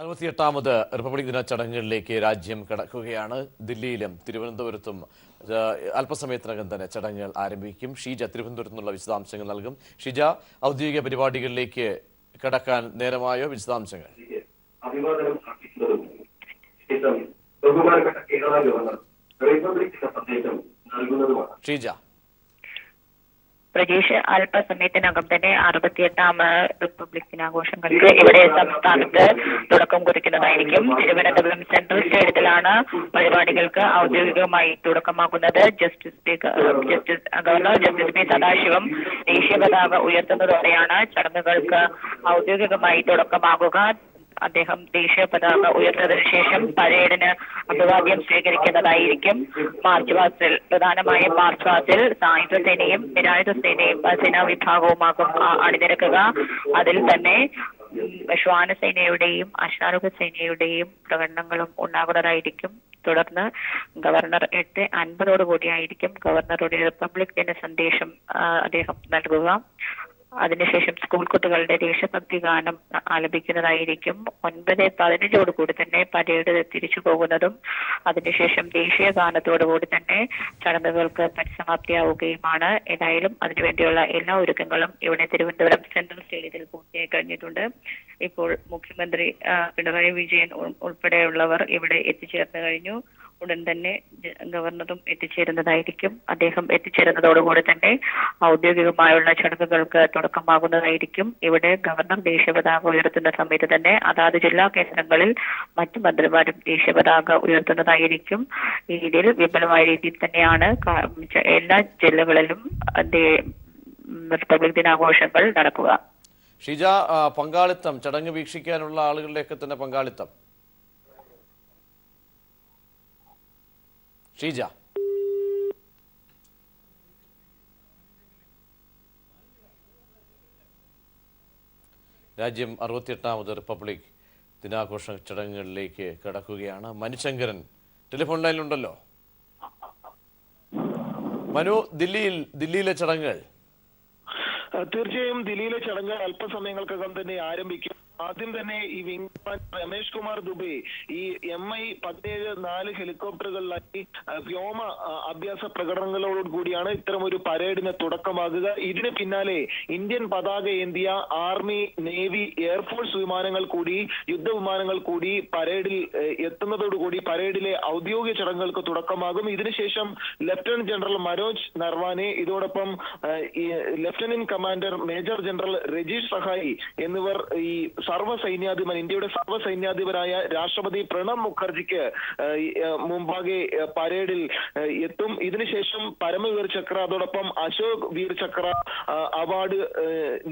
68ാമത് republic ദിന ചടങ്ങുകളിലേക്ക് രാജ്യം കടക്കുകയാണ്. ദില്ലിയിലും തിരുവനന്തപുരത്തും അല്പസമയത്തിനകം തന്നെ ചടങ്ങുകൾ ആരംഭിക്കും. ഷീജ തിരുവനന്തപുരത്ത് നിന്നുള്ള വിശദാംശങ്ങൾ നൽകും. ഷീജ, ഔദ്യോഗിക പരിപാടികളിലേക്ക് കടക്കാൻ നേരമായോ? വിശദാംശങ്ങൾ. അഭിവാദനം അർപ്പിക്കുന്നതും ശേഷം ബഹുമാനപ്പെട്ട കേരള ഗവർണർ റിപ്പബ്ലിക് ദിന സന്ദേശം നൽകുന്നതുമാണ്. ഷീജ, പ്രജീഷ്, അല്പസമയത്തിനകം തന്നെ 68ാമത് റിപ്പബ്ലിക് ദിനാഘോഷങ്ങൾക്ക് ഇവിടെ സംസ്ഥാനത്ത് തുടക്കം കുറിക്കുന്നതായിരിക്കും. തിരുവനന്തപുരം സെൻട്രൽ സ്റ്റേഡിയത്തിലാണ് പരിപാടികൾക്ക് ഔദ്യോഗികമായി തുടക്കമാകുന്നത്. ഗവർണർ ജസ്റ്റിസ് പി സദാശിവം ദേശീയ പതാക ഉയർത്തുന്നതോടെയാണ് ചടങ്ങുകൾക്ക് ഔദ്യോഗികമായി തുടക്കമാകുക. അദ്ദേഹം ദേശീയ പതാക ഉയർത്തതിനു ശേഷം പരേഡിന് അഭിവാദ്യം സ്വീകരിക്കുന്നതായിരിക്കും. മാർച്ച് പാസ്റ്റിൽ, പ്രധാനമായും മാർച്ച് പാസ്റ്റിൽ സായുധ സേനയും നിരായുധ സേനയും സേനാ വിഭാഗവുമാകും അണിനിരക്കുക. അതിൽ തന്നെ ശ്വാനസേനയുടെയും അശ്വാരൂഢ സേനയുടെയും പ്രകടനങ്ങളും ഉണ്ടാകുന്നതായിരിക്കും. തുടർന്ന് ഗവർണർ 8:50 ഗവർണറുടെ റിപ്പബ്ലിക് ദിന സന്ദേശം അദ്ദേഹം നൽകുക. അതിനുശേഷം സ്കൂൾ കുട്ടികളുടെ ദേശഭക്തി ഗാനം ആലപിക്കുന്നതായിരിക്കും. 9:15 തന്നെ പരേഡ് തിരിച്ചു പോകുന്നതും അതിനുശേഷം ദേശീയ ഗാനത്തോടുകൂടി തന്നെ ചടങ്ങുകൾക്ക് പരിസമാപ്തിയാവുകയുമാണ്. ഏതായാലും അതിനുവേണ്ടിയുള്ള എല്ലാ ഒരുക്കങ്ങളും ഇവിടെ തിരുവനന്തപുരം സെൻട്രൽ സ്റ്റേഡിയത്തിൽ പൂർത്തിയായി കഴിഞ്ഞിട്ടുണ്ട്. ഇപ്പോൾ മുഖ്യമന്ത്രി പിണറായി വിജയൻ ഉൾപ്പെടെയുള്ളവർ ഇവിടെ എത്തിച്ചേർന്നു കഴിഞ്ഞു. ഉടൻ തന്നെ ഗവർണറും എത്തിച്ചേരുന്നതായിരിക്കും. അദ്ദേഹം എത്തിച്ചേരുന്നതോടുകൂടി തന്നെ ഔദ്യോഗികമായുള്ള ചടങ്ങുകൾക്ക് തുടക്കമാകുന്നതായിരിക്കും. ഇവിടെ ഗവർണർ ദേശീയ പതാക ഉയർത്തുന്ന സമയത്ത് തന്നെ അതാത് ജില്ലാ കേന്ദ്രങ്ങളിൽ മറ്റു മന്ത്രിമാരും ദേശീയ പതാക ഉയർത്തുന്നതായിരിക്കും. ഈ രീതിയിൽ വിപുലമായ രീതിയിൽ തന്നെയാണ് എല്ലാ ജില്ലകളിലും റിപ്പബ്ലിക് ദിനാഘോഷങ്ങൾ നടക്കുക. ഷീജ, പങ്കാളിത്തം, ചടങ്ങ് വീക്ഷിക്കാനുള്ള ആളുകളുടെയൊക്കെ തന്നെ പങ്കാളിത്തം. ഷീജ, രാജ്യം 68ാമത് റിപ്പബ്ലിക് ദിനാഘോഷ ചടങ്ങുകളിലേക്ക് കടക്കുകയാണ്. മനുശങ്കരൻ ടെലിഫോൺ ലൈനിലുണ്ടല്ലോ. മനു, ദില്ലിയിലെ ചടങ്ങുകൾ. തീർച്ചയായും ദില്ലിയിലെ ചടങ്ങ് അല്പസമയങ്ങൾക്കകം തന്നെ ആരംഭിക്കും. ആദ്യം തന്നെ ഈ വിംഗ് രമേഷ് കുമാർ ദുബെ ഈ Mi-17-4 ഹെലികോപ്റ്ററുകളിലായി വ്യോമ അഭ്യാസ പ്രകടനങ്ങളോട് കൂടിയാണ് ഇത്തരം ഒരു പരേഡിന് തുടക്കമാകുക. ഇതിന് പിന്നാലെ ഇന്ത്യൻ പതാക ഏന്തിയ ആർമി, നേവി, എയർഫോഴ്സ് വിമാനങ്ങൾ കൂടി, യുദ്ധവിമാനങ്ങൾ കൂടി പരേഡിൽ എത്തുന്നതോടുകൂടി പരേഡിലെ ഔദ്യോഗിക ചടങ്ങുകൾക്ക് തുടക്കമാകും. ഇതിനുശേഷം ലഫ്റ്റനന്റ് ജനറൽ മനോജ് നർവാനെ, ഇതോടൊപ്പം lieutenant commander major general Rajeesh സഹായി എന്നിവർ ഈ ഇന്ത്യയുടെ സർവ്വസൈന്യാധിപനായ രാഷ്ട്രപതി പ്രണബ് മുഖർജിക്ക് മുമ്പാകെ പരേഡിൽ എത്തും. ഇതിനുശേഷം പരമവീർ ചക്ര, അതോടൊപ്പം അശോക് വീർ ചക്ര അവാർഡ്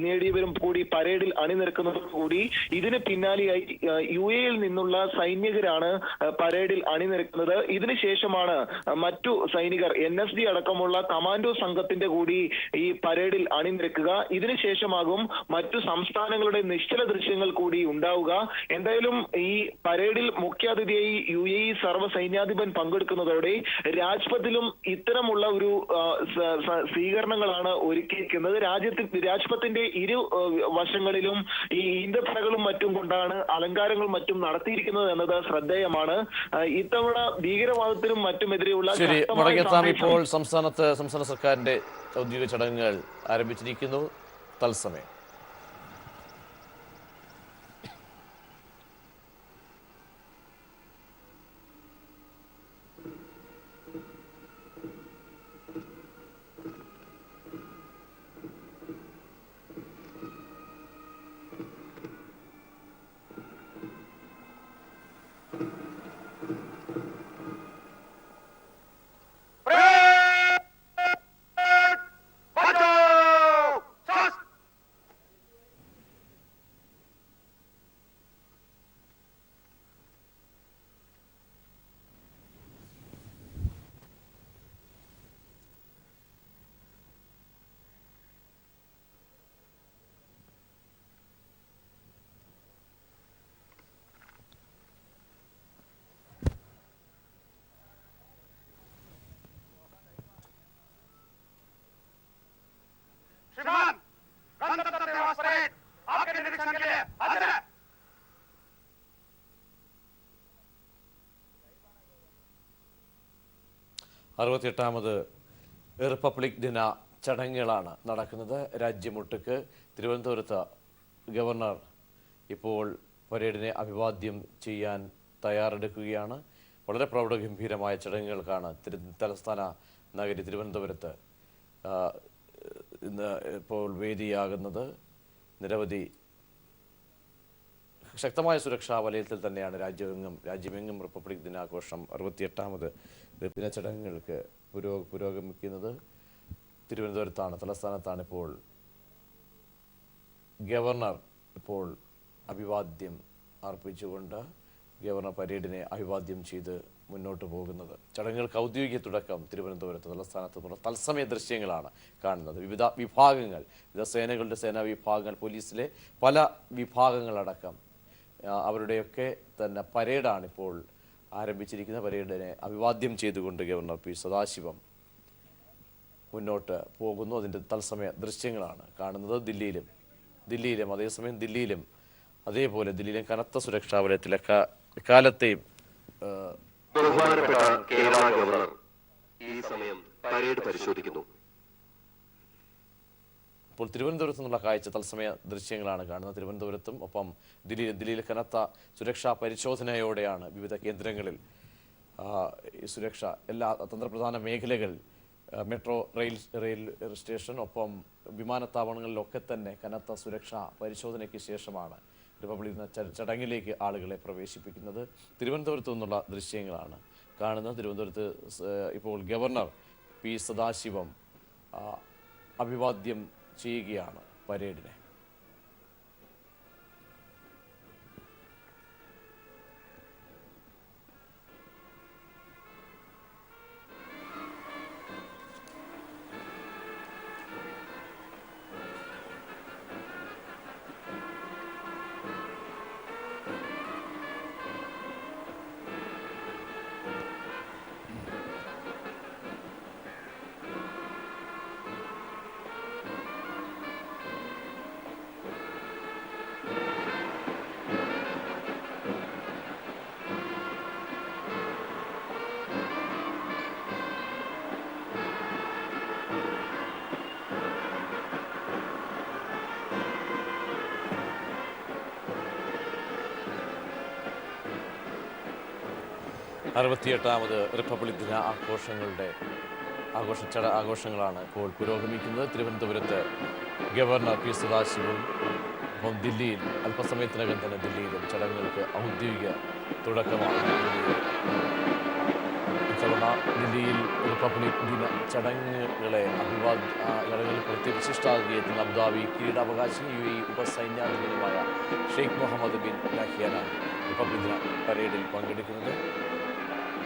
നേടിയവരും കൂടി പരേഡിൽ അണിനിരക്കുന്നതോടുകൂടി ഇതിന് പിന്നാലെയായി UAE-യിൽ നിന്നുള്ള സൈനികരാണ് പരേഡിൽ അണിനിരക്കുന്നത്. ഇതിനുശേഷമാണ് മറ്റു സൈനികർ, NSD അടക്കമുള്ള കമാൻഡോ സംഘത്തിന്റെ കൂടി ഈ പരേഡിൽ അണിനിരക്കുക. ഇതിനുശേഷമാകും മറ്റു സംസ്ഥാനങ്ങളുടെ നിശ്ചല ദൃശ്യങ്ങൾ കൂടി ഉണ്ടാവുക. എന്തായാലും ഈ പരേഡിൽ മുഖ്യാതിഥിയായി UAE സർവ്വസൈന്യാധിപൻ പങ്കെടുക്കുന്നതോടെ രാജ്പഥിലും ഇത്തരമുള്ള ഒരു സ്വീകരണങ്ങളാണ് ഒരുക്കിയിരിക്കുന്നത്. രാജ്പഥത്തിന്റെ ഇരു വശങ്ങളിലും ഈ ഈന്തപ്പനകളും മറ്റും കൊണ്ടാണ് അലങ്കാരങ്ങളും മറ്റും നടത്തിയിരിക്കുന്നത് എന്നത് ശ്രദ്ധേയമാണ്. ഇത്തവണ ഭീകരവാദത്തിനും മറ്റുമെതിരെയുള്ള ഇപ്പോൾ സംസ്ഥാന സർക്കാരിന്റെ ഔദ്യോഗിക ചടങ്ങുകൾ ആരംഭിച്ചിരിക്കുന്നു. തത്സമയം 68ാമത് റിപ്പബ്ലിക് ദിന ചടങ്ങുകളാണ് നടക്കുന്നത്. രാജ്യമൊട്ടുക്ക് തിരുവനന്തപുരത്ത് ഗവർണർ ഇപ്പോൾ പരേഡിനെ അഭിവാദ്യം ചെയ്യാൻ തയ്യാറെടുക്കുകയാണ്. വളരെ പ്രൗഢഗംഭീരമായ ചടങ്ങുകൾക്കാണ് തലസ്ഥാന നഗരി തിരുവനന്തപുരത്ത് ഇന്ന് ഇപ്പോൾ വേദിയാകുന്നത്. നിരവധി ശക്തമായ സുരക്ഷാ വലയത്തിൽ തന്നെയാണ് രാജ്യമെങ്ങും റിപ്പബ്ലിക് ദിനാഘോഷം 68ാമത് ദിന ചടങ്ങുകൾക്ക് പുരോഗമിക്കുന്നത്. തിരുവനന്തപുരത്താണ്, തലസ്ഥാനത്താണ് ഇപ്പോൾ ഗവർണർ അഭിവാദ്യം അർപ്പിച്ചുകൊണ്ട് ഗവർണർ പരേഡിനെ അഭിവാദ്യം ചെയ്ത് മുന്നോട്ട് പോകുന്നത്. ചടങ്ങുകൾക്ക് ഔദ്യോഗിക തുടക്കം തിരുവനന്തപുരത്ത് തലസ്ഥാനത്ത് നിന്നുള്ള തത്സമയ ദൃശ്യങ്ങളാണ് കാണുന്നത്. വിവിധ വിഭാഗങ്ങൾ, വിവിധ സേനകളുടെ സേനാ വിഭാഗങ്ങൾ, പോലീസിലെ പല വിഭാഗങ്ങളടക്കം അവരുടെയൊക്കെ തന്നെ പരേഡാണ് ഇപ്പോൾ ആരംഭിച്ചിരിക്കുന്ന. പരേഡിനെ അഭിവാദ്യം ചെയ്തുകൊണ്ട് ഗവർണർ പി സദാശിവം മുന്നോട്ട് പോകുന്നു. അതിൻ്റെ തത്സമയ ദൃശ്യങ്ങളാണ് കാണുന്നത്. ദില്ലിയിലും അതേസമയം ദില്ലിയിലും കനത്ത സുരക്ഷാ വലയത്തിൽ എക്കാലത്തെയും ബഹുമാനപ്പെട്ട കേരള ഗവർണർ ഈ സമയം പരേഡ് പരിശോധിക്കുന്നു. ഇപ്പോൾ തിരുവനന്തപുരത്തു നിന്നുള്ള കാഴ്ച തത്സമയ ദൃശ്യങ്ങളാണ് കാണുന്നത്. തിരുവനന്തപുരത്തും ഒപ്പം ദില്ലിയിൽ കനത്ത സുരക്ഷാ പരിശോധനയോടെയാണ് വിവിധ കേന്ദ്രങ്ങളിൽ സുരക്ഷ, എല്ലാ തന്ത്രപ്രധാന മേഖലകൾ, മെട്രോ റെയിൽ സ്റ്റേഷൻ, ഒപ്പം വിമാനത്താവളങ്ങളിലൊക്കെ തന്നെ കനത്ത സുരക്ഷാ പരിശോധനയ്ക്ക് ശേഷമാണ് റിപ്പബ്ലിക് ദിന ചടങ്ങിലേക്ക് ആളുകളെ പ്രവേശിപ്പിക്കുന്നത്. തിരുവനന്തപുരത്തു നിന്നുള്ള ദൃശ്യങ്ങളാണ് കാണുന്നത്. തിരുവനന്തപുരത്ത് ഇപ്പോൾ ഗവർണർ പി സദാശിവം അഭിവാദ്യം ചെയ്യുകയാണ് പരേഡിനെ. അറുപത്തിയെട്ടാമത് റിപ്പബ്ലിക് ദിന ആഘോഷങ്ങളാണ് ഇപ്പോൾ പുരോഗമിക്കുന്നത്. തിരുവനന്തപുരത്ത് ഗവർണർ പി സദാശിവം, ഒപ്പം ദില്ലിയിൽ അല്പസമയത്തിനകം തന്നെ ദില്ലിയിലും ചടങ്ങുകൾക്ക് ഔദ്യോഗിക തുടക്കമാണ്. ഇത്തവണ ദില്ലിയിൽ റിപ്പബ്ലിക് ദിന ചടങ്ങുകളിൽ വിശിഷ്ടാതിഥിയെത്തുന്ന അബുദാബി കിരീടാവകാശി UAE ഉപസൈന്യാധിപനുമായ ഷെയ്ഖ് മുഹമ്മദ് ബിൻ നഹ്യാനാണ് റിപ്പബ്ലിക് ദിന പരേഡിൽ പങ്കെടുക്കുന്നത്.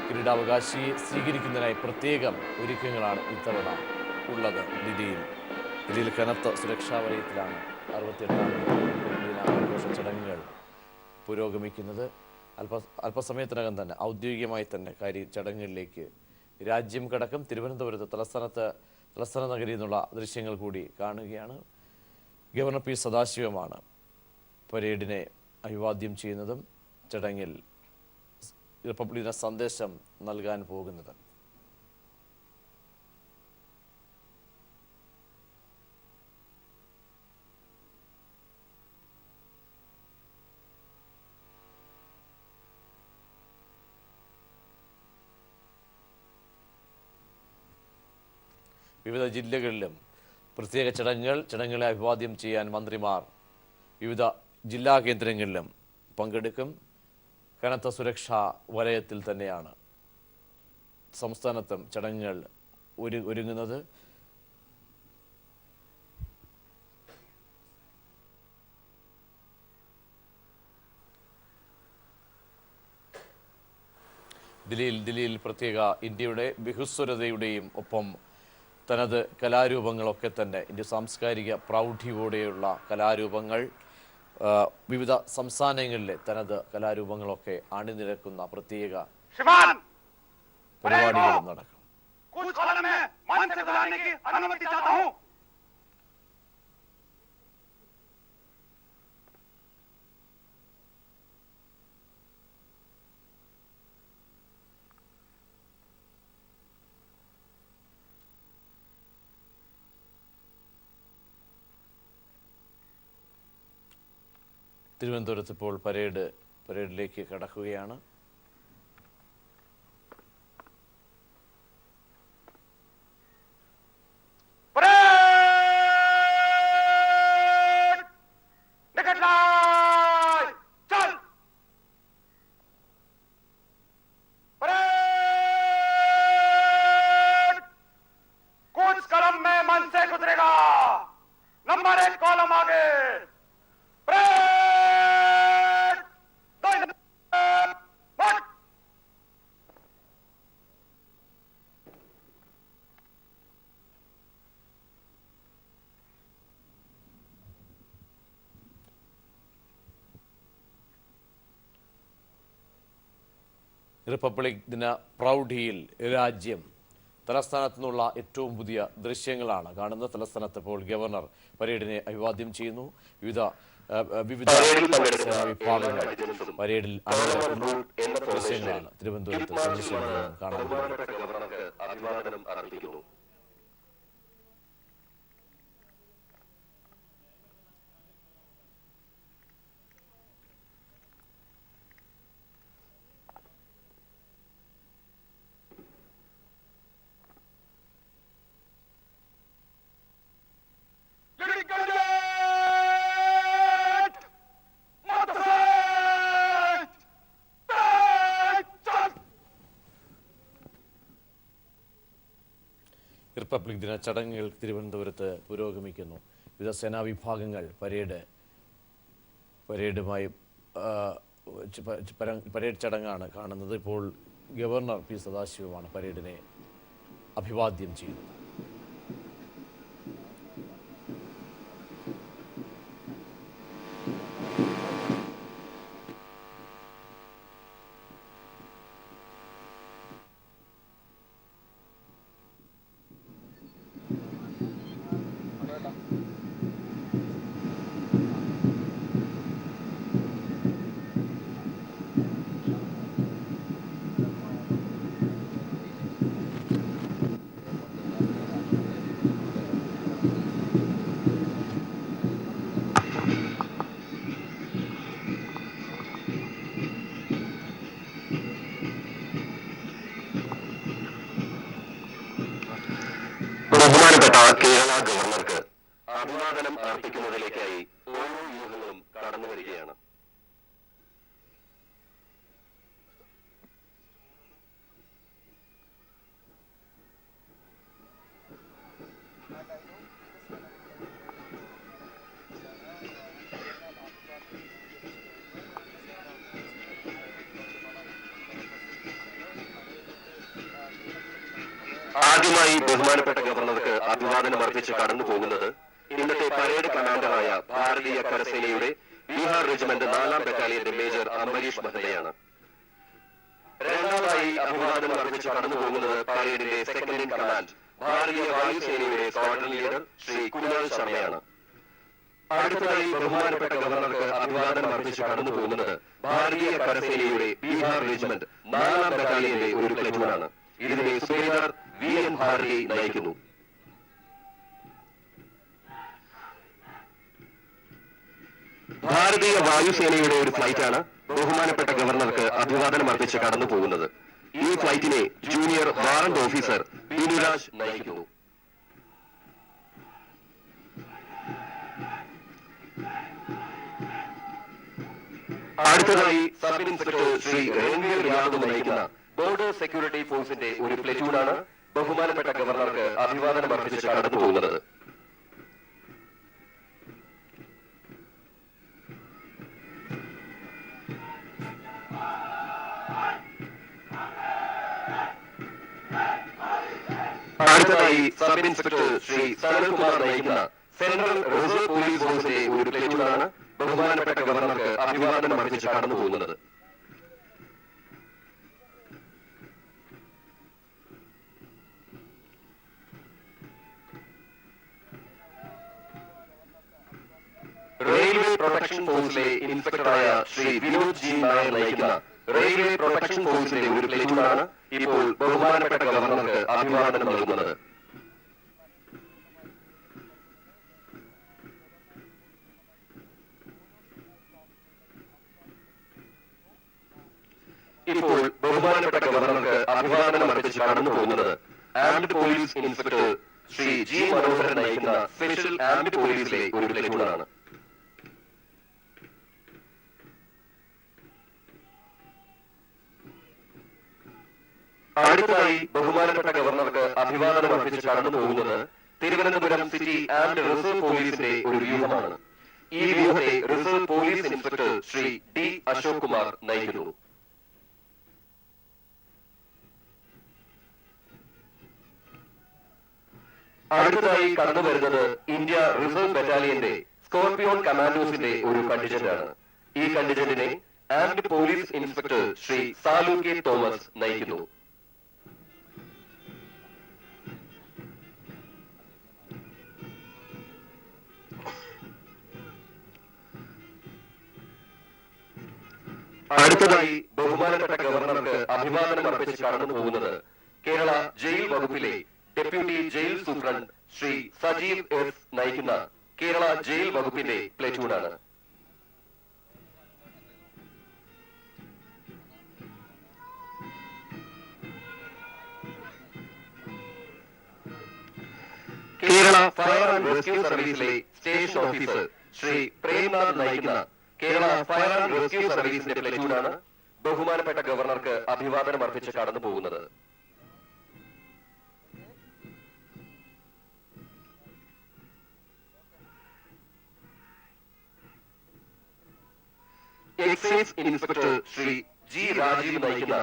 കിരീടാവകാശിയെ സ്വീകരിക്കുന്നതിനായി പ്രത്യേകം ഒരുക്കങ്ങളാണ് ഇത്തവണ ഉള്ളത്. ദില്ലിയിൽ കനത്ത സുരക്ഷാ വലയത്തിലാണ് 68ാമത് ദിനാഘോഷ ചടങ്ങുകൾ പുരോഗമിക്കുന്നത്. അല്പസമയത്തിനകം തന്നെ ഔദ്യോഗികമായി തന്നെ ചടങ്ങുകളിലേക്ക് രാജ്യം കടക്കും. തിരുവനന്തപുരത്ത് തലസ്ഥാന നഗരിയിൽ നിന്നുള്ള ദൃശ്യങ്ങൾ കൂടി കാണുകയാണ്. ഗവർണർ പി സദാശിവമാണ് പരേഡിനെ അഭിവാദ്യം ചെയ്യുന്നതും ചടങ്ങിൽ റിപ്പബ്ലിക് ദിന സന്ദേശം നൽകാൻ പോകുന്നത്. വിവിധ ജില്ലകളിലും പ്രത്യേക ചടങ്ങുകളെ അഭിവാദ്യം ചെയ്യാൻ മന്ത്രിമാർ വിവിധ ജില്ലാ കേന്ദ്രങ്ങളിലും പങ്കെടുക്കും. കനത്ത സുരക്ഷാ വലയത്തിൽ തന്നെയാണ് സംസ്ഥാനത്തും ചടങ്ങുകൾ ഒരുങ്ങുന്നത്. ദില്ലിയിൽ പ്രത്യേക ഇന്ത്യയുടെ ബഹുസ്വരതയുടെയും ഒപ്പം തനത് കലാരൂപങ്ങളൊക്കെ തന്നെ, ഇന്ത്യ സാംസ്കാരിക പ്രൗഢിയോടെയുള്ള കലാരൂപങ്ങൾ, വിവിധ സംസ്ഥാനങ്ങളിലെ തനത് കലാരൂപങ്ങളൊക്കെ അണിനിരക്കുന്ന പ്രത്യേക പരിപാടികളും നടക്കും. തിരുവനന്തപുരത്ത് ഇപ്പോൾ പരേഡിലേക്ക് കടക്കുകയാണ്. नंबर 1 कॉलम आगे റിപ്പബ്ലിക് ദിന പ്രൗഢിയിൽ രാജ്യം തലസ്ഥാനത്തു നിന്നുള്ള ഏറ്റവും പുതിയ ദൃശ്യങ്ങളാണ് കാണുന്നത്. തലസ്ഥാനത്ത് ഇപ്പോൾ ഗവർണർ പരേഡിനെ അഭിവാദ്യം ചെയ്യുന്നു. വിവിധ വിഭാഗങ്ങൾ പരേഡിൽ അണിനിരക്കുന്നു. ദൃശ്യങ്ങളാണ് തിരുവനന്തപുരത്ത് സന്ദർശനം കാണാൻ. അഭിവാദനം അർപ്പിക്കുന്നു. റിപ്പബ്ലിക് ദിന ചടങ്ങുകൾ തിരുവനന്തപുരത്ത് പുരോഗമിക്കുന്നു. വിവിധ സേനാ വിഭാഗങ്ങൾ പരേഡ് ചടങ്ങാണ് കാണുന്നത്. ഇപ്പോൾ ഗവർണർ പി സദാശിവമാണ് പരേഡിനെ അഭിവാദ്യം ചെയ്യുന്നത്. ബഹുമാനപ്പെട്ട കേരള ഗവർണർക്ക് അഭിവാദനം അർപ്പിക്കുന്നതിലേക്കായി ഓരോ വ്യൂഹങ്ങളും കടന്നു വരികയാണ്. ആദ്യമായി ബഹുമാനപ്പെട്ട ഗവർണർക്ക് അഭിവാദനം അർപ്പിച്ച് കടന്നു പോകുന്നത് ഇന്നത്തെ പരേഡ് കമാൻഡറായ ഭാരതീയ കരസേനയുടെ ബീഹാർ റെജിമെന്റ് 4ാം ബറ്റാലിയന്റെ മേജർ അംബരീഷ് മഹതയാണ്. രണ്ടാമതായി അഭിവാദനം അർപ്പിച്ച് കടന്നു പോകുന്നത് പരേഡിന്റെ second in command Bharatiya വായുസേനയുടെ squadron leader Shri Kunal ശർമ്മയാണ്. അടുത്തതായി ബഹുമാനപ്പെട്ട ഗവർണർക്ക് അഭിവാദനം അർപ്പിച്ച് കടന്നു പോകുന്നത് ഭാരതീയ കരസേനയുടെ ബീഹാർ റെജിമെന്റ് 4ാം ബറ്റാലിയന്റെ ഒരു പ്ലറ്റൂണാണ്. ഇതിനെ സുബേദാർ VN ഭാരതി നയിക്കുന്നു. ഭാരതീയ വായുസേനയുടെ ഒരു ഫ്ലൈറ്റാണ് ബഹുമാനപ്പെട്ട ഗവർണർക്ക് അഭിവാദനം അർപ്പിച്ച് കടന്നു പോകുന്നത്. ഈ ഫ്ലൈറ്റിനെ ജൂനിയർ വാറന്റ് ഓഫീസർ ബിനുരാജ് നയിക്കുന്നു. അടുത്തതായി സബ് ഇൻസ്പെക്ടർ ശ്രീ രൺവീർ യാദവ് നയിക്കുന്ന ബോർഡർ സെക്യൂരിറ്റി ഫോഴ്സിന്റെ ഒരു പ്ലറ്റൂണാണ് ബഹുമാനപ്പെട്ട ഗവർണർക്ക് അഭിവാദനം അർപ്പിച്ച് കടന്നു പോകുന്നത്. അടുത്തതായി സബ് ഇൻസ്പെക്ടർ ശ്രീ സനൽകുമാർ നയിക്കുന്ന സെൻട്രൽ റിസർവ് പോലീസ് ഫോഴ്സിന്റെ ഒരു പ്ലറ്റൂണാണ് ബഹുമാനപ്പെട്ട ഗവർണർക്ക് അഭിവാദനം അർപ്പിച്ച് കടന്നു പോകുന്നത്. റെയിൽവേ പ്രൊട്ടക്ഷൻ ഫോഴ്സിലെ ഇൻസ്പെക്ടറായ ശ്രീ വിനോദ് ജി നായർ നയിക്കുന്ന റെയിൽവേ പ്രൊട്ടക്ഷൻ ഫോഴ്സിന്റെ ഒരു പ്ലറ്റൂണാണ് ഇപ്പോൾ ബഹുമാനപ്പെട്ട ഗവർണർക്ക് അഭിവാദനം നൽകുന്നത്. ഇപ്പോൾ ബഹുമാനപ്പെട്ട ഗവർണർക്ക് അഭിവാദനം അർപ്പിച്ച് കടന്നു പോകുന്നത് armed police inspector Shri G Manoharan നയിക്കുന്ന സ്പെഷ്യൽ ആംഡ് പോലീസിലെ ഒരു പ്ലറ്റൂണാണ്. അടുത്തതായി ബഹുമാനപ്പെട്ട ഗവർണർക്ക് അഭിവാദനം അർപ്പിച്ച് കടന്നു പോകുന്നത് തിരുവനന്തപുരം സിറ്റി ആൻഡ് റിസർവ് പോലീസിന്റെ ഒരു വ്യൂഹമാണ്. ഈ വ്യൂഹത്തെ reserve police inspector Shri D Ashok Kumar നയിക്കുന്നു. അടുത്തതായി കടന്നു വരുന്നത് ഇന്ത്യ റിസർവ് ബറ്റാലിയന്റെ സ്കോർപിയോൺ കമാൻഡോസിന്റെ ഒരു കണ്ടിജന്റാണ്. ഈ കണ്ടിജന്റിനെ armed police inspector Shri Salu K Thomas നയിക്കുന്നു. അടുത്തതായി ബഹുമാനപ്പെട്ട ഗവർണർക്ക് അഭിവാദനം അർപ്പിച്ച് കടന്നു പോകുന്നത് കേരള ജയിൽ വകുപ്പിലെ deputy jail superintendent Shri Sajeev S നയിക്കുന്ന കേരള ജയിൽ വകുപ്പിന്റെ പ്ലറ്റൂണാണ്. കേരള ഫയർ ആൻഡ് റെസ്ക്യൂ സർവീസിലെ സ്റ്റേഷൻ ഓഫീസർ ശ്രീ പ്രേംനാഥ് നയിക്കുന്ന കേരള ഫയർ ആൻഡ് റെസ്ക്യൂ സർവീസിന്റെ പ്ലറ്റൂണാണ് ബഹുമാനപ്പെട്ട ഗവർണർക്ക് അഭിവാദനം അർപ്പിച്ച് കടന്നു പോകുന്നത്. Excise inspector Shri G Rajeev നയിക്കുന്ന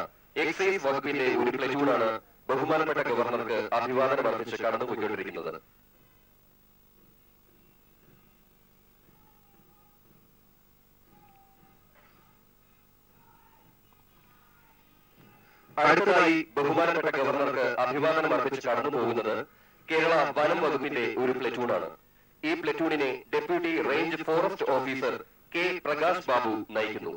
എക്സൈസ് വകുപ്പിന്റെ ഒരു പ്ലറ്റൂണാണ് ബഹുമാനപ്പെട്ട ഗവർണർക്ക് അഭിവാദനം അർപ്പിച്ച് കടന്നുപോയിക്കൊണ്ടിരിക്കുന്നത്. അടുത്തതായി ബഹുമാനപ്പെട്ട ഗവർണർക്ക് അഭിവാദനം അർപ്പിച്ച് കടന്നു പോകുന്നത് കേരള വനം വകുപ്പിന്റെ ഒരു പ്ലറ്റൂണാണ്. ഈ പ്ലറ്റൂണിനെ deputy range forest officer K Prakash Babu നയിക്കുന്നു.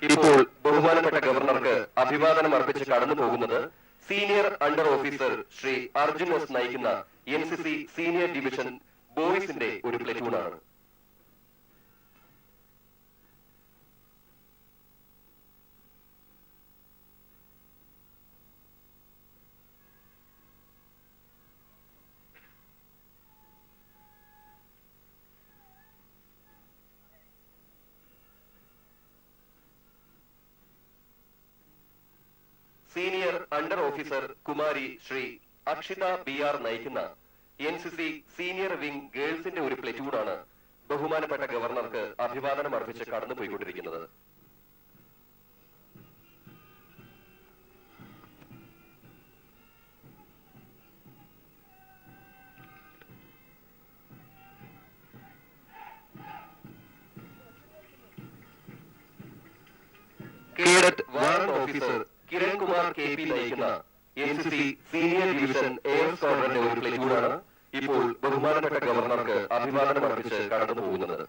ഇപ്പോൾ ബഹുമാനപ്പെട്ട ഗവർണർക്ക് അഭിവാദനം അർപ്പിച്ച് കടന്നു പോകുന്നത് senior under officer Shri Arjun S നയിക്കുന്ന NCC സീനിയർ ഡിവിഷൻ ബോയ്സിന്റെ ഒരു പ്ലറ്റൂണാണ്. Senior under officer Kumari Shri Akshita BR നയിക്കുന്ന NCC സീനിയർ വിംഗ് ഗേൾസിന്റെ ഒരു പ്ലറ്റൂണാണ് ബഹുമാനപ്പെട്ട ഗവർണർക്ക് അഭിവാദനം അർപ്പിച്ച് കടന്നുപോയിക്കൊണ്ടിരിക്കുന്നത്. Cadet warrant officer Kiran Kumar KP നയിക്കുന്ന NCC സീനിയർ ഡിവിഷൻ എയർ സ്ക്വാഡ്രന്റെ ഒരു പ്ലറ്റൂണാണ് ഇപ്പോൾ ബഹുമാനപ്പെട്ട ഗവർണർക്ക് അഭിവാദനം അർപ്പിച്ച് കടന്നു പോകുന്നത്.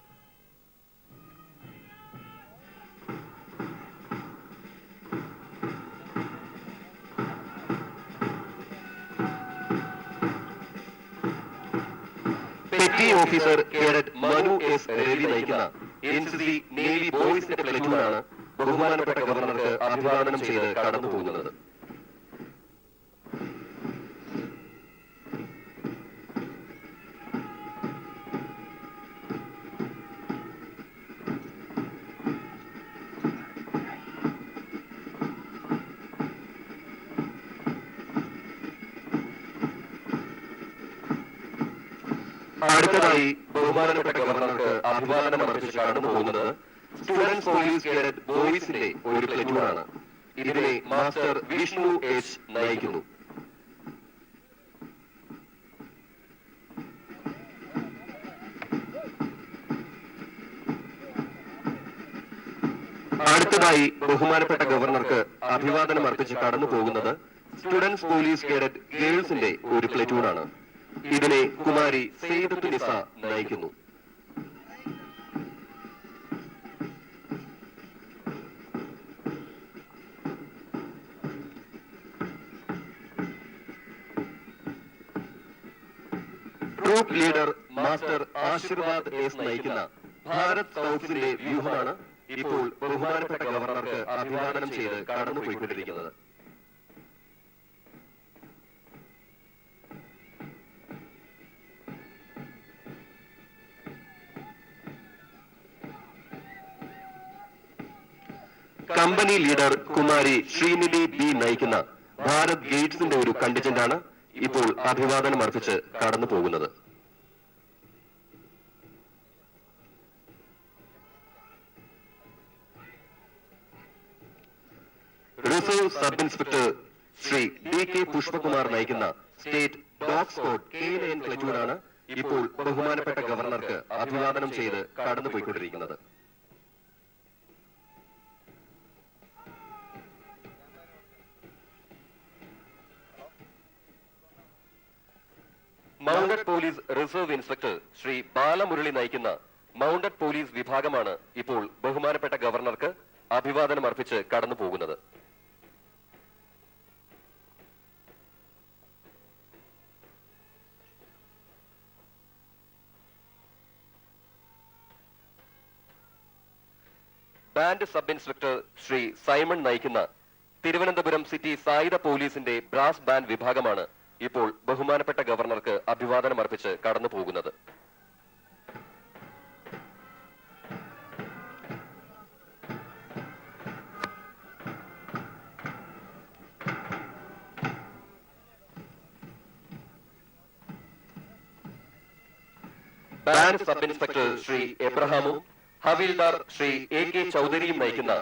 Petty officer cadet Manu S Ravi നയിക്കുന്ന NCC നേവി ബോയ്സിന്റെ പ്ലറ്റൂണാണ് ബഹുമാനപ്പെട്ട ഗവർണർക്ക് അഭിവാദനം ചെയ്ത് കടന്നു പോകുന്നത്. അടുത്തതായി ബഹുമാനപ്പെട്ട ഗവർണർക്ക് അഭിവാദനം അർപ്പിച്ച് കടന്നു പോകുന്നത് സ്റ്റുഡൻസ് പോലീസ് കേഡറ്റ് ബോയ്സിന്റെ ഒരു പ്ലറ്റൂണാണ്. ഇതിനെ മാസ്റ്റർ വിഷ്ണു H നയിക്കുന്നു. അടുത്തതായി ബഹുമാനപ്പെട്ട ഗവർണർക്ക് അഭിവാദനം അർപ്പിച്ച് കടന്നു പോകുന്നത് സ്റ്റുഡൻസ് പോലീസ് കേഡറ്റ് ഗേൾസിന്റെ ഒരു പ്ലറ്റൂണാണ്. ഇതിനെ കുമാരി സെയ്ദത്ത് നിസ നയിക്കുന്നു. Troop leader master Ashirvad S നയിക്കുന്ന ഭാരത് സ്കൗട്ട്സിന്റെ വ്യൂഹമാണ് ഇപ്പോൾ ബഹുമാനപ്പെട്ട ഗവർണർക്ക് അഭിവാദനം ചെയ്ത് കടന്നുപോയിക്കൊണ്ടിരിക്കുന്നത്. Company leader Kumari Srinidhi B നയിക്കുന്ന ഭാരത് ഗേറ്റ്സിന്റെ ഒരു കണ്ടിജന്റാണ് ഇപ്പോൾ അഭിവാദനം അർപ്പിച്ച് കടന്നു പോകുന്നത്. Reserve sub inspector Shri DK Pushpakumar നയിക്കുന്ന സ്റ്റേറ്റ് ഡോഗ് സ്ക്വാഡ് K9 പ്ലറ്റൂണാണ് ഇപ്പോൾ ബഹുമാനപ്പെട്ട ഗവർണർക്ക് അഭിവാദനം ചെയ്ത് കടന്നുപോയിക്കൊണ്ടിരിക്കുന്നത്. Mounted police reserve inspector Shri Balamurali നയിക്കുന്ന മൗണ്ടഡ് പോലീസ് വിഭാഗമാണ് ഇപ്പോൾ ബഹുമാനപ്പെട്ട ഗവർണർക്ക് അഭിവാദനം അർപ്പിച്ച് കടന്നു പോകുന്നത്. Band sub inspector Shri Simon നയിക്കുന്ന തിരുവനന്തപുരം സിറ്റി സായുധ പോലീസിന്റെ ബ്രാസ് ബാൻഡ് വിഭാഗമാണ് ഇപ്പോൾ ബഹുമാനപ്പെട്ട ഗവർണർക്ക് അഭിവാദനം അർപ്പിച്ച് കടന്നു പോകുന്നത്. ബാൻഡ് സബ് ഇൻസ്പെക്ടർ ശ്രീ എബ്രഹാമും ഹവിൽദാർ ശ്രീ AK ചൌധരിയും നയിക്കുന്ന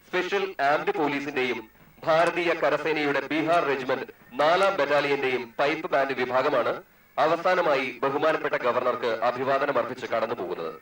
സ്പെഷ്യൽ ആംഡ് പോലീസിന്റെയും ഭാരതീയ കരസേനയുടെ ബീഹാർ റെജിമെന്റ് 4ാം ബറ്റാലിയന്റെയും പൈപ്പ് ബാൻഡ് വിഭാഗമാണ് അവസാനമായി ബഹുമാനപ്പെട്ട ഗവർണർക്ക് അഭിവാദനം അർപ്പിച്ച് കടന്നു പോകുന്നത്.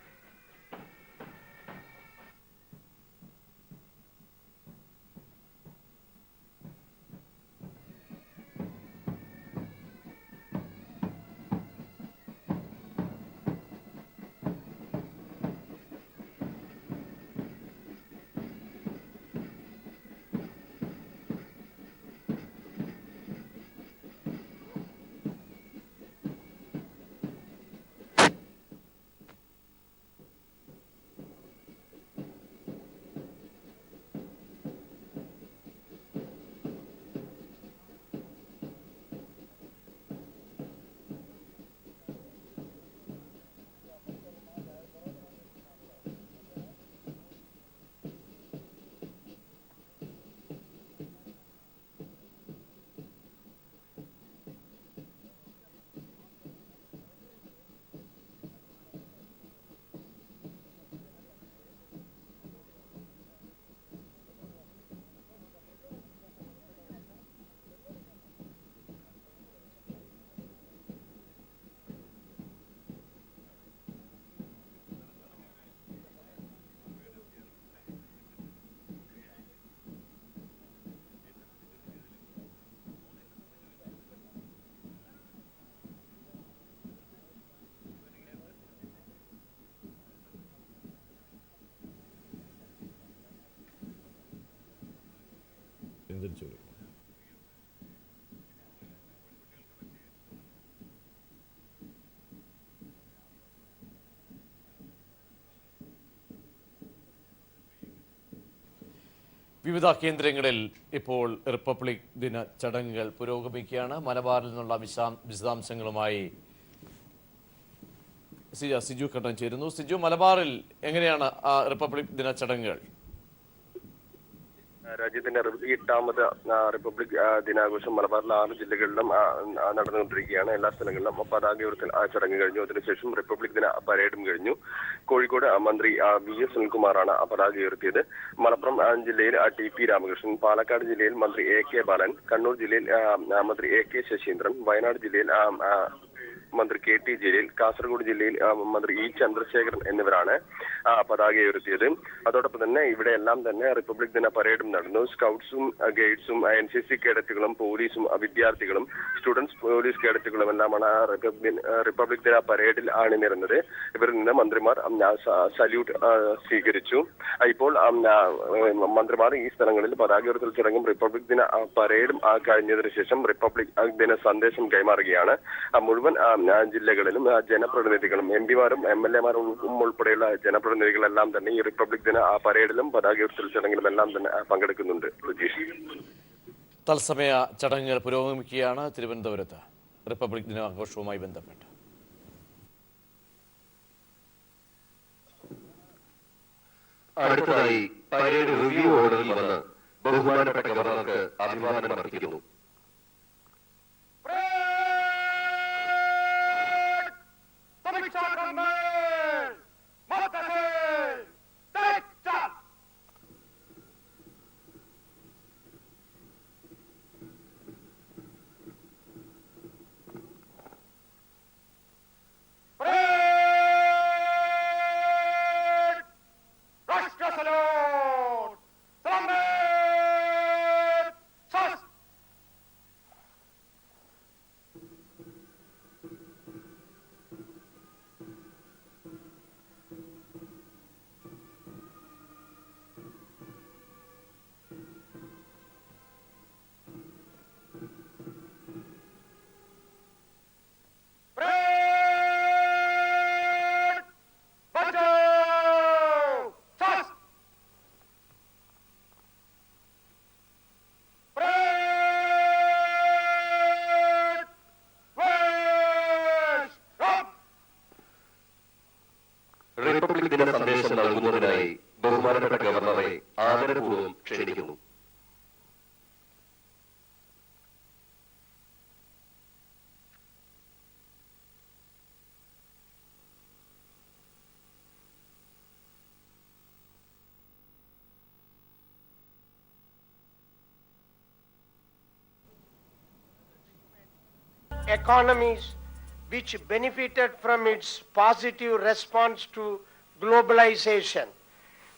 വിവിധ കേന്ദ്രങ്ങളിൽ ഇപ്പോൾ റിപ്പബ്ലിക് ദിന ചടങ്ങുകൾ പുരോഗമിക്കുകയാണ്. മലബാറിൽ നിന്നുള്ള വിശദാംശങ്ങളുമായി സിജു കട്ടൻ ചേരുന്നു. സിജു, മലബാറിൽ എങ്ങനെയാണ് റിപ്പബ്ലിക് ദിന ചടങ്ങുകൾ? രാജ്യത്തിന്റെ 8ാമത് റിപ്പബ്ലിക് ദിനാഘോഷം മലബാറിലെ 6 ജില്ലകളിലും നടന്നുകൊണ്ടിരിക്കുകയാണ്. എല്ലാ സ്ഥലങ്ങളിലും പതാക ഉയർത്തൽ ചടങ്ങ് കഴിഞ്ഞു. അതിനുശേഷം റിപ്പബ്ലിക് ദിന പരേഡും കഴിഞ്ഞു. കോഴിക്കോട് മന്ത്രി VS സുനിൽകുമാറാണ് പതാക ഉയർത്തിയത്. മലപ്പുറം ജില്ലയിൽ TP രാമകൃഷ്ണൻ, പാലക്കാട് ജില്ലയിൽ മന്ത്രി AK ബാലൻ, കണ്ണൂർ ജില്ലയിൽ മന്ത്രി AK ശശീന്ദ്രൻ, വയനാട് ജില്ലയിൽ മന്ത്രി KT ജലീൽ, കാസർഗോഡ് ജില്ലയിൽ മന്ത്രി E ചന്ദ്രശേഖരൻ എന്നിവരാണ് പതാക ഉയർത്തിയത്. അതോടൊപ്പം തന്നെ ഇവിടെ എല്ലാം തന്നെ റിപ്പബ്ലിക് ദിന പരേഡും നടന്നു. സ്കൗട്ട്സും ഗൈഡ്സും NCC കേഡറ്റുകളും പോലീസും വിദ്യാർത്ഥികളും സ്റ്റുഡൻസ് പോലീസ് കേഡറ്റുകളും എല്ലാമാണ് റിപ്പബ്ലിക് ദിന പരേഡിൽ അണിനിരുന്നത്. ഇവരിൽ നിന്ന് മന്ത്രിമാർ സല്യൂട്ട് സ്വീകരിച്ചു. ഇപ്പോൾ മന്ത്രിമാർ ഈ സ്ഥലങ്ങളിൽ പതാക ഉയർത്തൽ ചടങ്ങും റിപ്പബ്ലിക് ദിന പരേഡും കഴിഞ്ഞതിനു ശേഷം റിപ്പബ്ലിക് ദിന സന്ദേശം കൈമാറുകയാണ്. മുഴുവൻ ജില്ലകളിലും ജനപ്രതിനിധികളും MP-മാരും MLA-മാരും ഉൾപ്പെടെയുള്ള ജനപ്രതിനിധികളെല്ലാം തന്നെ ഈ റിപ്പബ്ലിക് ദിന പരേഡിലും പതാക ഉയർത്തൽ ചടങ്ങിലും എല്ലാം തന്നെ പങ്കെടുക്കുന്നുണ്ട്. സുജീഷ്, തത്സമയ ചടങ്ങുകൾ പുരോഗമിക്കുകയാണ് തിരുവനന്തപുരത്ത് റിപ്പബ്ലിക് ദിനാഘോഷവുമായി ബന്ധപ്പെട്ട്. അടുത്തതായി പരേഡ് റിവ്യൂ ഓർഡറിൽ വന്ന് ബഹുമാനപ്പെട്ട ഗവർണർക്ക് അഭിവാദനം അർപ്പിക്കുന്നു. റിപ്പബ്ലിക് ദിന സന്ദേശം നൽകുന്നതിനായി ബഹുമാനപ്പെട്ട ഗവർണറെ ആദരപൂർവ്വം ക്ഷണിക്കുന്നു. Economies which benefited from its positive response to globalization.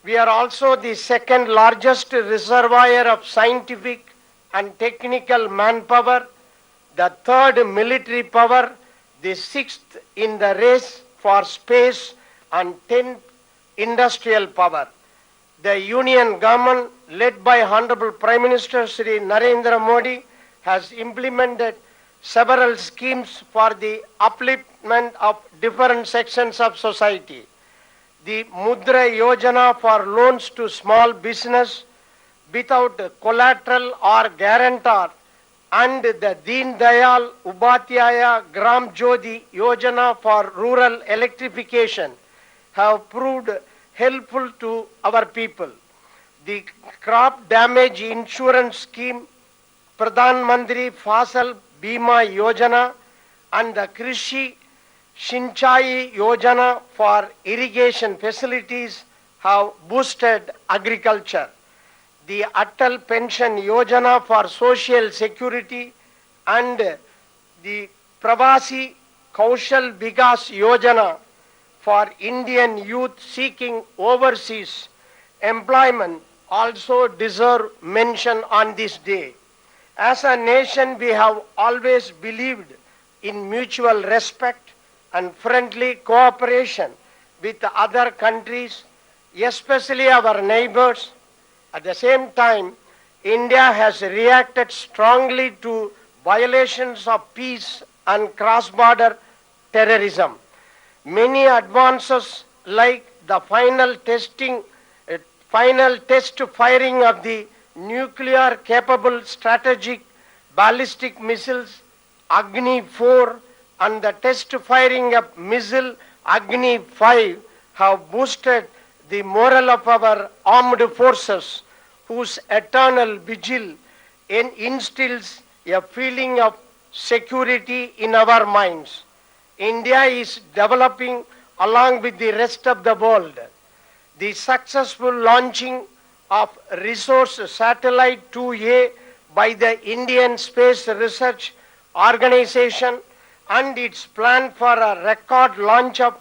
We are also the second largest reservoir of scientific and technical manpower, the third military power, the sixth in the race for space, and 10th industrial power. The Union government, led by Honorable Prime Minister Shri Narendra Modi, has implemented several schemes for the upliftment of different sections of society. The Mudra Yojana for loans to small business without collateral or guarantor and the Deen Dayal Upadhyaya Gram Jyoti Yojana for rural electrification have proved helpful to our people. The crop damage insurance scheme, Pradhan Mantri Fasal Bima Yojana and the Krishi Sinchai Yojana for irrigation facilities have boosted agriculture. The Atal Pension Yojana for social security and the Pravasi Kaushal Vikas Yojana for Indian youth seeking overseas employment also deserve mention on this day. As a nation, we have always believed in mutual respect and friendly cooperation with other countries, especially our neighbors. At the same time, India has reacted strongly to violations of peace and cross-border terrorism. Many advances like the final test firing of the nuclear-capable strategic ballistic missiles Agni-4 and the test firing of missile Agni-5 have boosted the morale of our armed forces, whose eternal vigil instills a feeling of security in our minds. India is developing along with the rest of the world. The successful launching of resource satellite 2A by the Indian Space Research Organization and its plan for a record launch of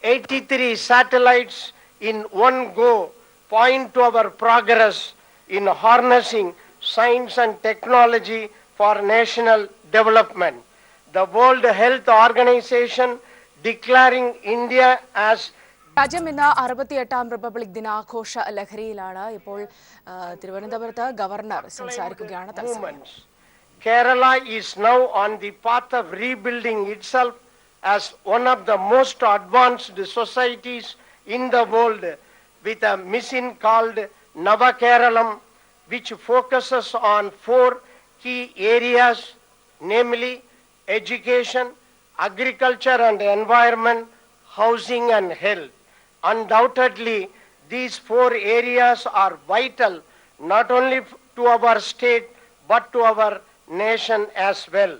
83 satellites in one go point to our progress in harnessing science and technology for national development. The World Health Organization declaring India as രാജ്യം ഇന്ന് 68ാം republic ദിനാഘോഷ ലഹരിയിലാണ്. ഇപ്പോൾ തിരുവനന്തപുരത്ത് governor സംസാരിക്കുകയാണ്. Kerala is now on the path of rebuilding itself as one of the most advanced societies in the world with a mission called Navakeralam, which focuses on 4 key areas, namely education, agriculture and environment, housing and health. Undoubtedly, these 4 areas are vital not only to our state but to our nation as well.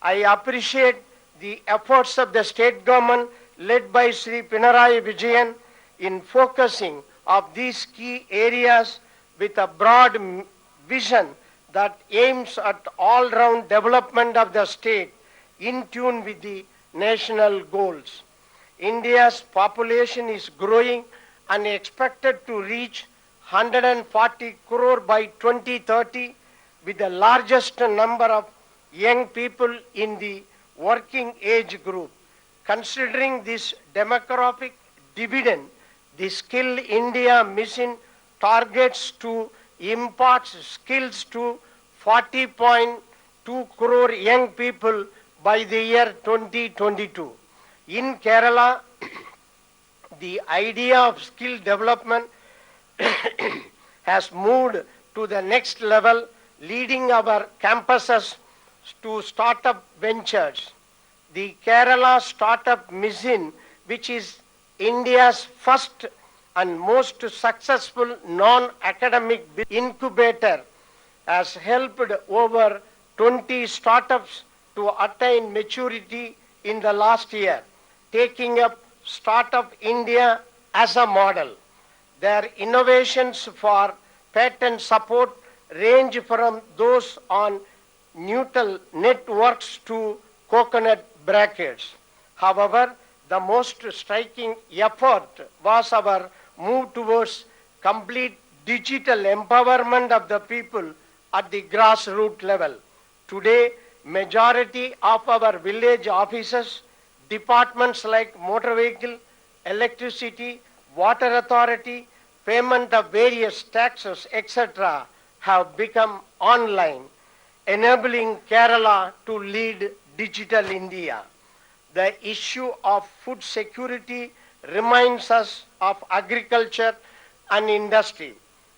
I appreciate the efforts of the state government led by Sri Pinarayi Vijayan in focusing of these key areas with a broad vision that aims at all-round development of the state in tune with the national goals. India's population is growing and expected to reach 140 crore by 2030, with the largest number of young people in the working age group. Considering this demographic dividend, the Skill India mission targets to impart skills to 40.2 crore young people by the year 2022. In Kerala, the idea of skill development has moved to the next level, leading our campuses to startup ventures. The Kerala Startup Mission, which is India's first and most successful non-academic incubator, has helped over 20 startups to attain maturity in the last year, taking up Startup India as a model. Their innovations for patent support range from those on neural networks to coconut brackets. However, the most striking effort was our move towards complete digital empowerment of the people at the grassroots level. Today, majority of our village offices, departments like motor vehicle, electricity, water authority, payment of various taxes, etc., have become online, enabling Kerala to lead Digital India. The issue of food security reminds us of agriculture and industry.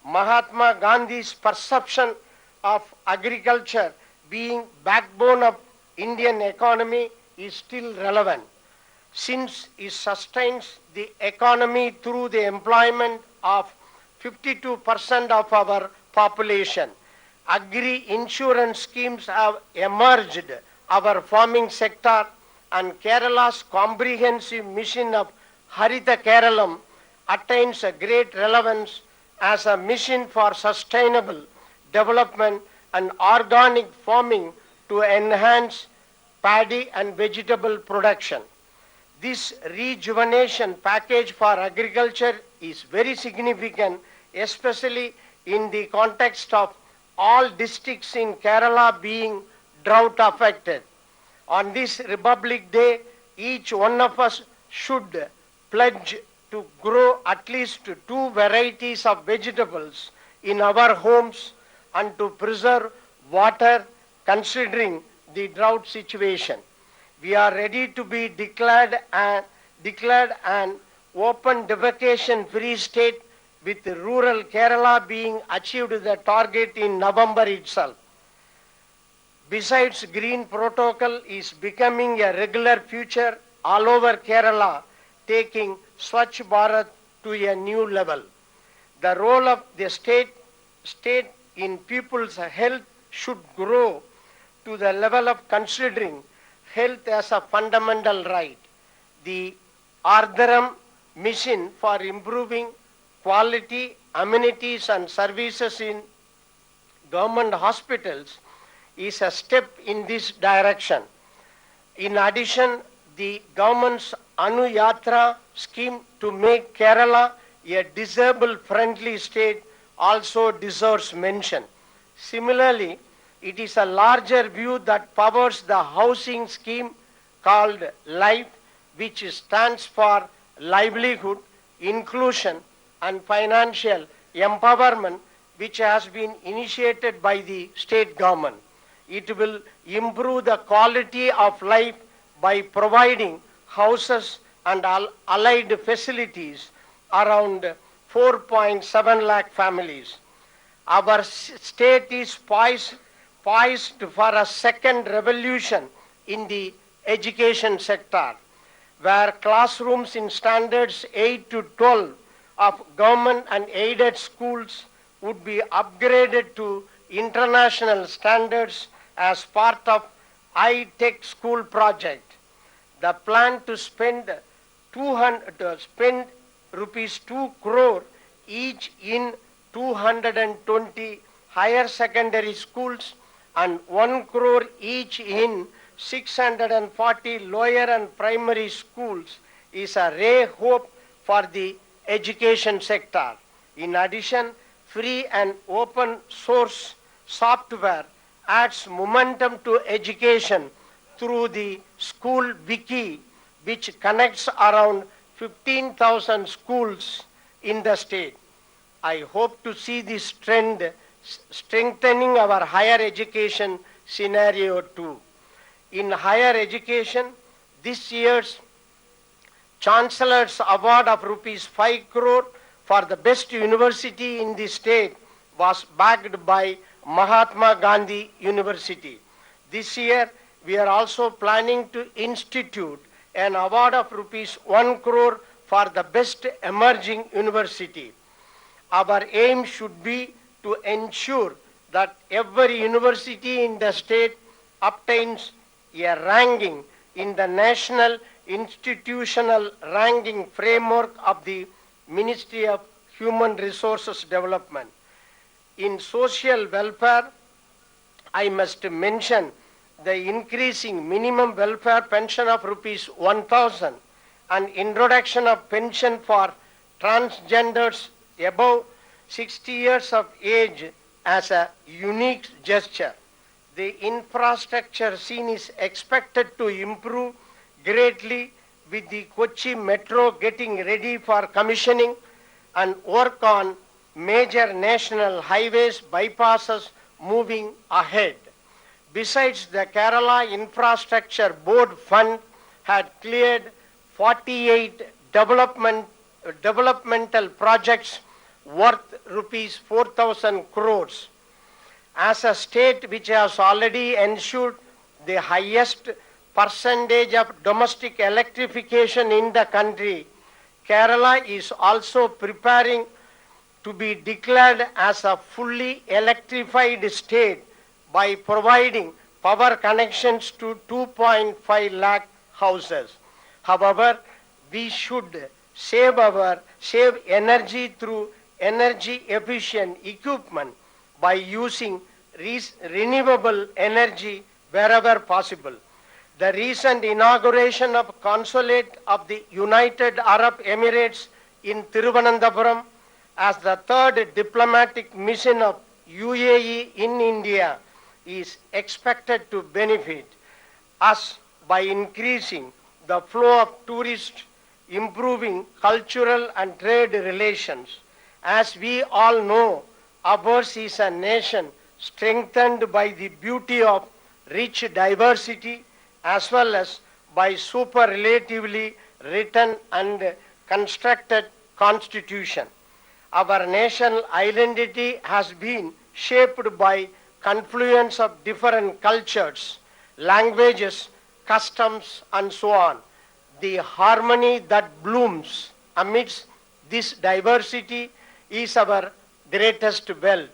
Mahatma Gandhi's perception of agriculture being backbone of Indian economy is still relevant, since it sustains the economy through the employment of 52% of our population. Agri-insurance schemes have emerged our farming sector, and Kerala's comprehensive mission of Haritha Keralam attains a great relevance as a mission for sustainable development and organic farming to enhance paddy and vegetable production. This rejuvenation package for agriculture is very significant, especially in the context of all districts in Kerala being drought affected. On this Republic Day, each one of us should pledge to grow at least 2 varieties of vegetables in our homes and to preserve water considering the drought situation. We are ready to be declared an open defecation free state, with rural Kerala being achieved the target in November itself. Besides, green protocol is becoming a regular feature all over Kerala, taking Swachh Bharat to a new level. The role of the state in people's health should grow to the level of considering health as a fundamental right. The Ardharam mission for improving quality, amenities and services in government hospitals is a step in this direction. In addition, the government's Anu Yatra scheme to make Kerala a disabled-friendly state also deserves mention. Similarly, it is a larger view that powers the housing scheme called LIFE, which stands for livelihood, inclusion and financial empowerment, which has been initiated by the state government. It will improve the quality of life by providing houses and allied facilities around 4.7 lakh families. Our state is poised for a second revolution in the education sector, where classrooms in standards 8 to 12 of government and aided schools would be upgraded to international standards as part of high-tech school project. The plan to spend rupees 2 crore each in 220 higher secondary schools and 1 crore each in 640 lower and primary schools is a ray hope for the education sector. In addition, free and open source software adds momentum to education through the School Wiki, which connects around 15,000 schools in the state. I hope to see this trend strengthening our higher education scenario too. In higher education, this year's Chancellor's Award of rupees 5 crore for the best university in the state was backed by Mahatma Gandhi University. This year, we are also planning to institute an award of rupees 1 crore for the best emerging university. Our aim should be to ensure that every university in the state obtains a ranking in the National Institutional Ranking Framework of the Ministry of Human Resources Development. In social welfare, I must mention the increasing minimum welfare pension of rupees 1,000 and introduction of pension for transgenders above 60 years of age as a unique gesture. The infrastructure scene is expected to improve greatly with the Kochi Metro getting ready for commissioning and work on major national highways, bypasses moving ahead. Besides, the Kerala Infrastructure Board Fund had cleared 48 developmental projects worth rupees 4,000 crores. As a state which has already ensured the highest percentage of domestic electrification in the country, Kerala is also preparing to be declared as a fully electrified state by providing power connections to 2.5 lakh houses. However, we should save energy through energy efficient equipment by using renewable energy wherever possible. The recent inauguration of Consulate of the United Arab Emirates in Thiruvananthapuram as the third diplomatic mission of UAE in India is expected to benefit us by increasing the flow of tourists, improving cultural and trade relations. As we all know, ours is a nation strengthened by the beauty of rich diversity as well as by superlatively written and constructed constitution. Our national identity has been shaped by confluence of different cultures, languages, customs, and so on. The harmony that blooms amidst this diversity is our greatest wealth.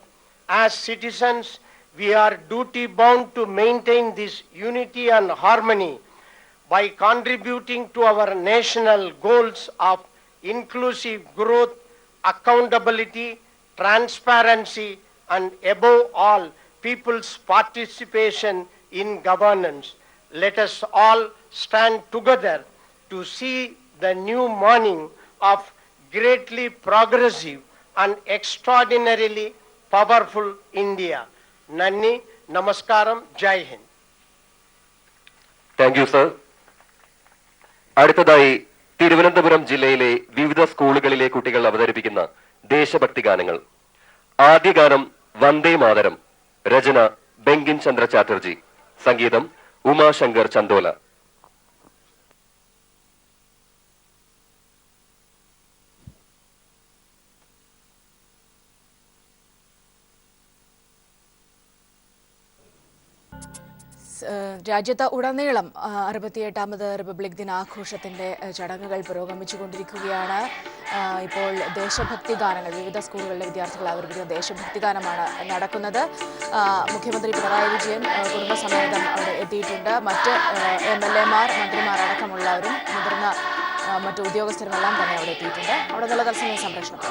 As citizens, we are duty bound to maintain this unity and harmony by contributing to our national goals of inclusive growth, accountability, transparency, and above all, people's participation in governance. Let us all stand together to see the new morning of greatly progressive and extraordinarily powerful India. Nanni, Namaskaram, Jai Hind. Thank you sir. അടുത്തതായി തിരുവനന്തപുരം ജില്ലയിലെ വിവിധ സ്കൂളുകളിലെ കുട്ടികൾ അവതരിപ്പിക്കുന്ന ദേശഭക്തി ഗാനങ്ങൾ. ആദ്യ ഗാനം വന്ദേ മാതരം, രചന ബങ്കിം ചന്ദ്ര ചാറ്റർജി, സംഗീതം ഉമാശങ്കർ ചന്ദോല. രാജ്യത്ത് ഉടനീളം 68ാമത് റിപ്പബ്ലിക് ദിനാഘോഷത്തിന്റെ ചടങ്ങുകൾ പുരോഗമിച്ചുകൊണ്ടിരിക്കുകയാണ്. ഇപ്പോൾ ദേശഭക്തി ഗാനങ്ങൾ വിവിധ സ്കൂളുകളിലെ വിദ്യാർത്ഥികൾ അവതരിപ്പിക്കുന്ന ദേശഭക്തി ഗാനമാണ് നടക്കുന്നത്. മുഖ്യമന്ത്രി പിണറായി വിജയൻ കുടുംബസമേതം അവിടെ എത്തിയിട്ടുണ്ട്. മറ്റ് MLA-മാർ, മന്ത്രിമാർ അടക്കമുള്ളവരും മുതിർന്ന മറ്റു ഉദ്യോഗസ്ഥരുമെല്ലാം തന്നെ അവിടെ എത്തിയിട്ടുണ്ട്. അവിടെ നല്ല തത്സമയ സംപ്രേഷണം.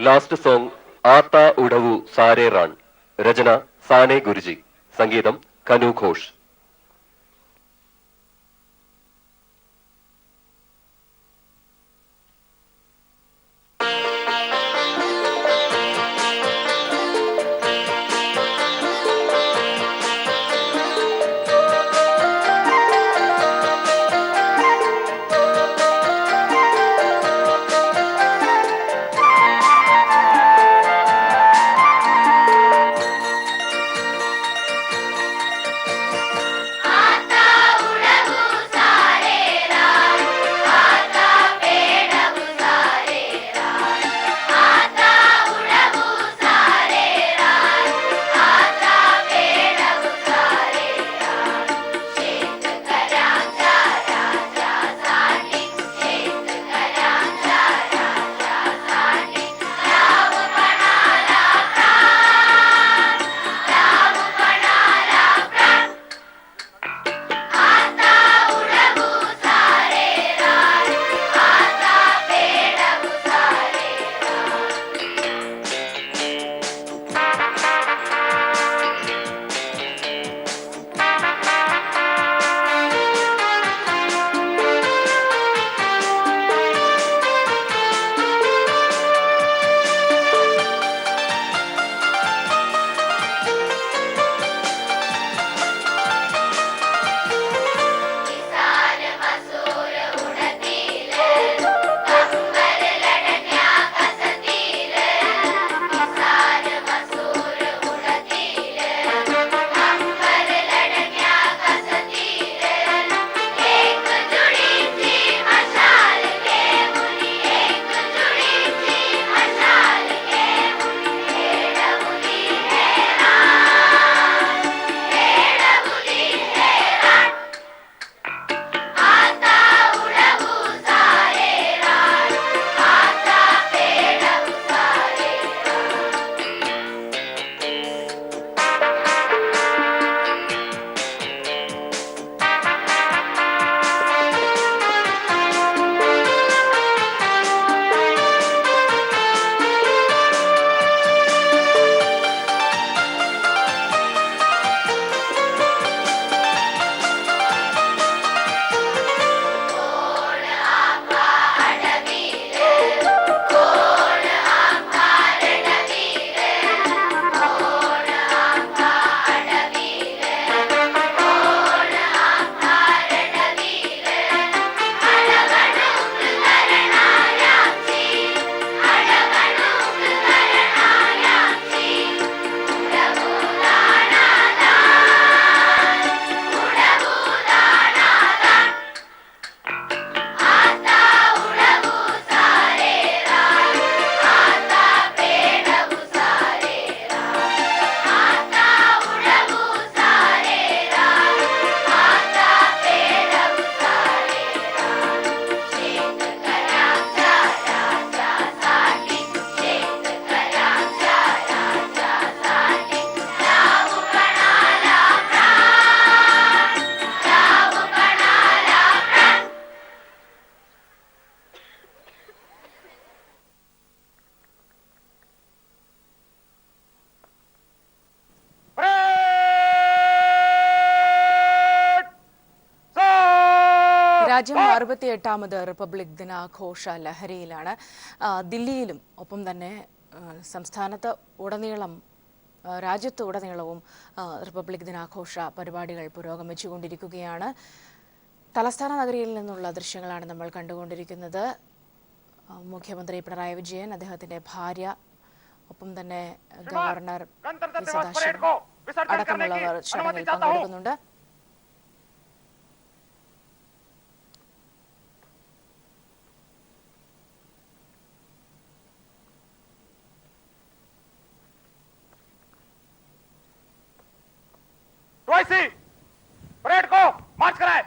Last song Aata Udavu Sare Ran. രചന സാനെ ഗുരുജി. സംഗീതം കനു ഘോഷ്. രാജ്യം 68ാമത് റിപ്പബ്ലിക് ദിനാഘോഷ ലഹരിയിലാണ്. ദില്ലിയിലും ഒപ്പം തന്നെ സംസ്ഥാനത്ത് ഉടനീളം രാജ്യത്ത് ഉടനീളവും റിപ്പബ്ലിക് ദിനാഘോഷ പരിപാടികൾ പുരോഗമിച്ചുകൊണ്ടിരിക്കുകയാണ്. തലസ്ഥാന നഗരിയിൽ നിന്നുള്ള ദൃശ്യങ്ങളാണ് നമ്മൾ കണ്ടുകൊണ്ടിരിക്കുന്നത്. മുഖ്യമന്ത്രി പിണറായി വിജയൻ, അദ്ദേഹത്തിന്റെ ഭാര്യ, ഒപ്പം തന്നെ ഗവർണർ സദാശിവം അടക്കമുള്ളവർ ചടങ്ങിൽ പങ്കെടുക്കുന്നുണ്ട്. परेड को मार्च कराए।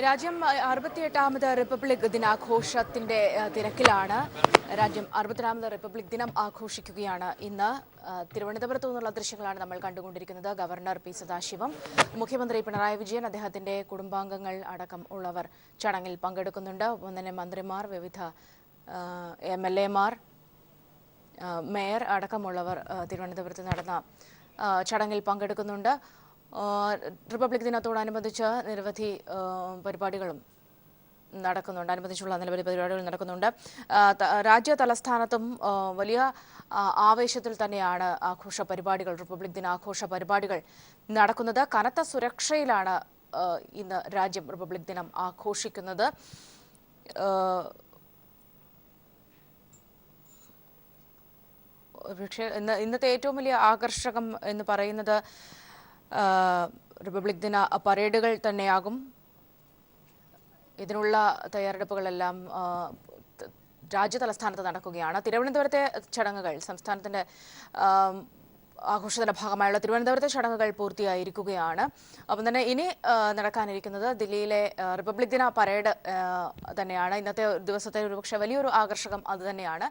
രാജ്യം 68ാമത് റിപ്പബ്ലിക് ദിനാഘോഷത്തിന്റെ തിരക്കിലാണ്. രാജ്യം 68ാമത് റിപ്പബ്ലിക് ദിനം ആഘോഷിക്കുകയാണ് ഇന്ന്. തിരുവനന്തപുരത്തു നിന്നുള്ള ദൃശ്യങ്ങളാണ് നമ്മൾ കണ്ടുകൊണ്ടിരിക്കുന്നത്. ഗവർണർ പി സദാശിവം, മുഖ്യമന്ത്രി പിണറായി വിജയൻ, അദ്ദേഹത്തിന്റെ കുടുംബാംഗങ്ങൾ അടക്കം ഉള്ളവർ ചടങ്ങിൽ പങ്കെടുക്കുന്നുണ്ട്. ഒപ്പം തന്നെ മന്ത്രിമാർ, വിവിധ MLA മാർ, മേയർ അടക്കമുള്ളവർ തിരുവനന്തപുരത്ത് നടന്ന ചടങ്ങിൽ പങ്കെടുക്കുന്നുണ്ട്. റിപ്പബ്ലിക് ദിനത്തോടനുബന്ധിച്ച് നിരവധി പരിപാടികളും നടക്കുന്നുണ്ട്. അനുബന്ധിച്ചുള്ള നിരവധി പരിപാടികൾ നടക്കുന്നുണ്ട്. രാജ്യ തലസ്ഥാനത്തും വലിയ ആവേശത്തിൽ തന്നെയാണ് ആഘോഷ പരിപാടികൾ, റിപ്പബ്ലിക് ദിനാഘോഷ പരിപാടികൾ നടക്കുന്നത്. കനത്ത സുരക്ഷയിലാണ് ഇന്ന് രാജ്യം റിപ്പബ്ലിക് ദിനം ആഘോഷിക്കുന്നത്. പക്ഷേ ഇന്നത്തെ ഏറ്റവും വലിയ ആകർഷകം എന്ന് പറയുന്നത് റിപ്പബ്ലിക് ദിന പരേഡുകൾ തന്നെയാകും. ഇതിനുള്ള തയ്യാറെടുപ്പുകളെല്ലാം രാജ്യതലസ്ഥാനത്ത് നടക്കുകയാണ്. തിരുവനന്തപുരത്തെ ചടങ്ങുകൾ, സംസ്ഥാനത്തിൻ്റെ ആഘോഷത്തിന്റെ ഭാഗമായുള്ള തിരുവനന്തപുരത്തെ ചടങ്ങുകൾ പൂർത്തിയായിരിക്കുകയാണ്. അപ്പം തന്നെ ഇനി നടക്കാനിരിക്കുന്നത് ദില്ലിയിലെ റിപ്പബ്ലിക് ദിന പരേഡ് തന്നെയാണ്. ഇന്നത്തെ ദിവസത്തെ ഒരുപക്ഷെ വലിയൊരു ആകർഷകം അത് തന്നെയാണ്.